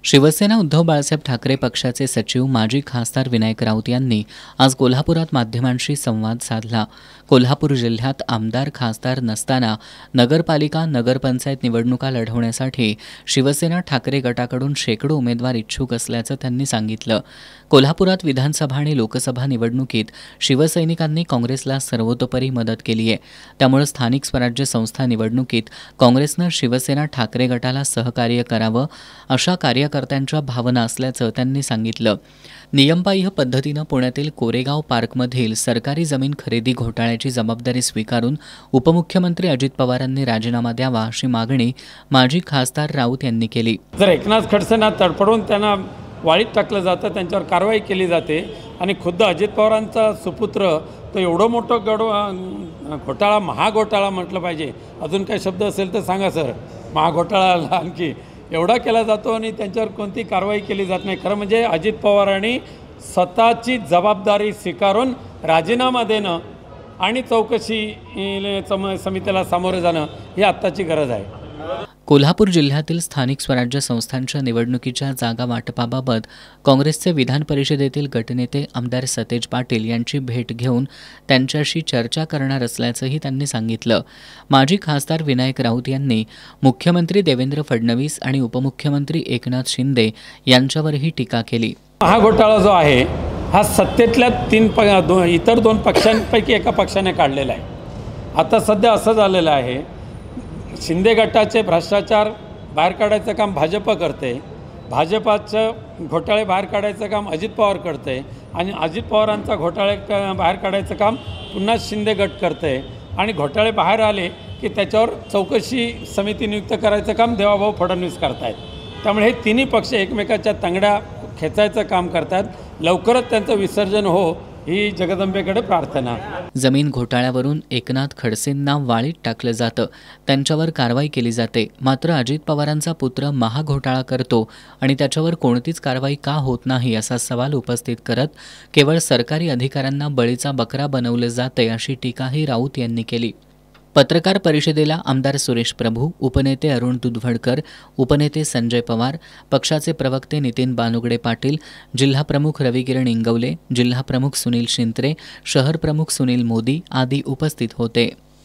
शिवसेना उद्धव बाळासाहेब ठाकरे पक्षाचे सचिव माजी खासदार विनायक राऊत यांनी आज कोल्हापुरात माध्यमांशी संवाद साधला। कोल्हापूर जिल्ह्यात आमदार खासदार नसताना नगरपालिका नगरपंचायत निवडणुका लढवण्यासाठी शिवसेना ठाकरे गटाकडून शेकडो उमेदवार इच्छुक असल्याचं त्यांनी सांगितलं। कोल्हापुरात विधानसभा आणि लोकसभा निवडणुकीत शिवसैनिकांनी काँग्रेसला सर्वतोपरी मदत केली आहे। त्यामुळे स्थानिक स्वराज्य संस्था निवडणुकीत काँग्रेसनं शिवसेना ठाकरे गटाला सहकार्य करावं अशा कार्यकर्त्यांच्या भावना असल्याचं त्यांनी सांगितलं। नियमबाह्य पद्धतीनं पुण्यातील कोरेगाव पार्कमधील सरकारी जमीन खरेदी घोटाळ्याची जबाबदारी स्वीकारून उपमुख्यमंत्री अजित पवारांनी राजीनामा द्यावा अशी मागणी माजी खासदार राऊत यांनी केली। जर एकनाथ खडसेंना तडफडून त्यांना वाळीत टाकलं जातं, त्यांच्यावर कारवाई केली जाते आणि खुद्द अजित पवारांचा सुपुत्र तो एवढं मोठं घोटाळा महाघोटाळा म्हटलं पाहिजे, अजून काही शब्द असेल तर सांगा सर। महाघोटाळा आणखी एवढा केला जातो आणि त्यांच्यावर कोणती कारवाई केली जात नाही। खरं म्हणजे अजित पवारांनी स्वतःची जबाबदारी स्वीकारून राजीनामा देणं आणि चौकशी समितीला सामोरे जाणं ही आत्ताची गरज आहे। कोल्हापूर जिल्ह्यातील स्थानिक स्वराज्य संस्थांच्या निवडणुकीच्या जागा वाटपाबाबत काँग्रेसचे विधान परिषदेतील गटनेते आमदार सतेज पाटील यांची भेट घेऊन त्यांच्याशी चर्चा करणार असल्याचंही त्यांनी सांगितलं। माजी खासदार विनायक राऊत यांनी मुख्यमंत्री देवेंद्र फडणवीस आणि उपमुख्यमंत्री एकनाथ शिंदे यांच्यावरही टीका केली। हा घोटाळा जो आहे हा सत्तेतल्या इतर दोन पक्षांपैकी एका पक्षाने काढलेला आहे। आता सध्या असं झालेलं आहे, शिंदे गटाचे भ्रष्टाचार बाहेर काढायचं काम भाजप करते, भाजपाचं घोटाळे बाहेर काढायचं काम अजित पवार करते आणि अजित पवारांचा घोटाळे बाहेर काढायचं काम पुन्हा शिंदे गट करते आणि घोटाळे बाहेर आले की त्याच्यावर चौकशी समिती नियुक्त करायचं काम देवाभाऊ फडणवीस करतायत। त्यामुळे हे तिन्ही पक्ष एकमेकाच्या तंगड्या खेचायचं काम करतात। लवकरच त्यांचं विसर्जन हो ही जगदंबेकडे प्रार्थना। जमीन घोटाळ्यावरून एकनाथ खडसेंना वाळीत टाकलं जातं, त्यांच्यावर कारवाई केली जाते, मात्र अजित पवारांचा पुत्र महाघोटाळा करतो आणि त्याच्यावर कोणतीच कारवाई का होत नाही असा सवाल उपस्थित करत केवळ सरकारी अधिकाऱ्यांना बळीचा बकरा बनवलं जाते अशी टीकाही राऊत यांनी केली। पत्रकार परिषदेला आमदार सुरेश प्रभू, उपनेते अरुण दुधवडकर, उपनेते संजय पवार, पक्षाचे प्रवक्ते नितीन बानुगडे पाटील, जिल्हाप्रमुख रविकिरण इंगवले, जिल्हाप्रमुख सुनील शिंत्रे, शहर प्रमुख सुनील मोदी आदी उपस्थित होते।